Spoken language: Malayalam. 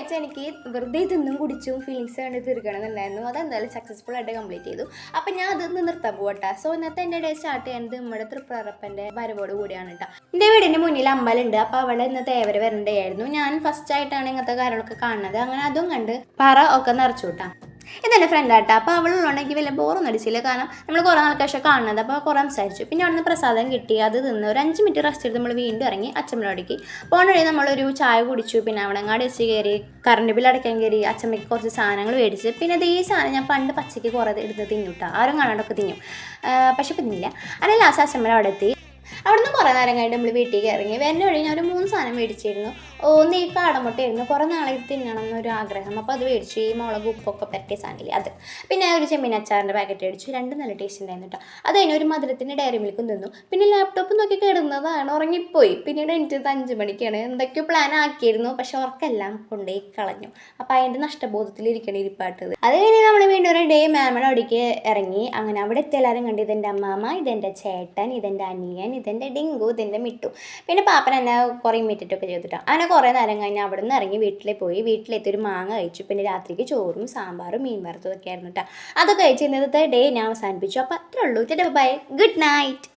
ആഴ്ച എനിക്ക് വെറുതെ തിന്നും കുടിച്ചും ഫീലിങ്സ് കണ്ട് തീർക്കണമെന്നുണ്ടായിരുന്നു. അതെന്തായാലും സക്സസ്ഫുൾ ആയിട്ട് കംപ്ലീറ്റ് ചെയ്തു. അപ്പം ഞാൻ അതൊന്ന് നിർത്താൻ പോകട്ടെ. സോ ഇന്നത്തെ എൻ്റെ ഡേ സ്റ്റാർട്ട് ചെയ്യുന്നത് നമ്മുടെ തൃപ്രറപ്പൻ്റെ വരവോട് കൂടിയാണ് കേട്ടോ. എൻ്റെ വീടിൻ്റെ മുന്നിൽ അമ്പലമുണ്ട്. അപ്പോൾ അവിടെ ഇന്ന് തേവര് വരണ്ടായിരുന്നു. ഞാൻ ഫസ്റ്റ് ആയിട്ടാണ് ഇങ്ങനത്തെ കാര്യങ്ങളൊക്കെ കാണുന്നത്. അങ്ങനെ അതും കണ്ട് പറ ഒക്കെ നിറച്ചു കൂട്ടാം. ഇതെൻ്റെ ഫ്രണ്ടാട്ടോ. അപ്പോൾ അവളുള്ളതുകൊണ്ട് വലിയ ബോറൊന്നും അടിച്ചില്ല. കാരണം നമ്മൾ കുറേ നാൾക്കാശം കാണുന്നത്. അപ്പോൾ കുറേ സംസാരിച്ചു. പിന്നെ അവിടെ നിന്ന് പ്രസാദം കിട്ടി. അത് തിന്ന് ഒരു 5 മിനിറ്റ് റെസ്റ്റ് എടുത്ത് നമ്മൾ വീണ്ടും ഇറങ്ങി അച്ചമ്മനോടേക്ക് പോകണ വഴി നമ്മളൊരു ചായ കുടിച്ചു. പിന്നെ അവിടെ അങ്ങാടി വെച്ച് കയറി കറണ്ട് ബില്ല് അടയ്ക്കാൻ കയറി അച്ചമ്മയ്ക്ക് കുറച്ച് സാധനങ്ങൾ മേടിച്ച്. പിന്നെ ഇത് ഈ സാധനം ഞാൻ പണ്ട് പച്ചയ്ക്ക് കുറേ എടുത്ത് തിന്നുട്ടാ. ആരും കാണാണ്ടൊക്കെ തിന്നു. പക്ഷെ പിന്നില്ല. അങ്ങനെ ലാസ്റ്റ് അച്ചമ്മ അവിടെ എത്തി. അവിടെ നിന്ന് കുറേ നേരം കഴിഞ്ഞിട്ട് നമ്മൾ വീട്ടിലേക്ക് ഇറങ്ങി. വരുന്ന വഴി ഞാൻ ഒരു 3 സാധനം മേടിച്ചിരുന്നു. ഒന്ന് ഈ കാടമുട്ടയായിരുന്നു. കുറേ നാളെ തിന്നണം എന്നൊരു ആഗ്രഹം. അപ്പോൾ അത് മേടിച്ചു. ഈ മുളക് ഉപ്പൊക്കെ പറ്റിയ സാധനമില്ലേ അത്. പിന്നെ ഒരു ചെമ്മീൻ അച്ചാറിൻ്റെ പാക്കറ്റ് മേടിച്ചു. 2 നല്ല ടേസ്റ്റ് ഉണ്ടായിരുന്നു കേട്ടോ. അത് കഴിഞ്ഞ് ഒരു മധുരത്തിൻ്റെ ഡയറി മിൽക്കും തിന്നു. പിന്നെ ലാപ്ടോപ്പ് നോക്കി കിടന്നതാണ്, ഉറങ്ങിപ്പോയി. പിന്നീട് എണീറ്റത് 5 മണിക്കാണ്. എന്തൊക്കെയോ പ്ലാൻ ആക്കിയിരുന്നു, പക്ഷെ ഉറക്കെല്ലാം കൊണ്ടുപോയി കളഞ്ഞു. അപ്പോൾ അതിൻ്റെ നഷ്ടബോധത്തിലിരിക്കണം ഇരിപ്പാട്ടത്. അത് കഴിഞ്ഞ് നമ്മൾ വീണ്ടും ഒരു ഡേ മാമയുടെ അവിടേക്ക് ഇറങ്ങി. അങ്ങനെ അവിടെ എത്തി എല്ലാവരും കണ്ട് ഇതെൻ്റെ അമ്മാമ്മ, ഇതെൻ്റെ ചേട്ടൻ, ഇതെൻ്റെ അനിയൻ, ഇതെൻ്റെ ഡിങ്കു, ഇതെൻ്റെ മിട്ടു. പിന്നെ പാപ്പൻ എന്നെ കുറേ ഇമിറ്റേറ്റൊക്കെ ചെയ്തിട്ടാണ്. അങ്ങനെ കുറേ നേരം കഴിഞ്ഞ് അവിടെ നിന്ന് ഇറങ്ങി വീട്ടിലേക്ക് പോയി. വീട്ടിലെത്തി ഒരു മാങ്ങ കഴിച്ചു. പിന്നെ രാത്രിക്ക് ചോറും സാമ്പാറും മീൻ വറുത്തതൊക്കെ ആയിരുന്നു കേട്ടോ. അതൊക്കെ കഴിച്ച് ഇന്നത്തെ ഡേ ഞാൻ അവസാനിപ്പിച്ചു. അപ്പോൾ അത്രേ ഉള്ളൂ. Bye, good night.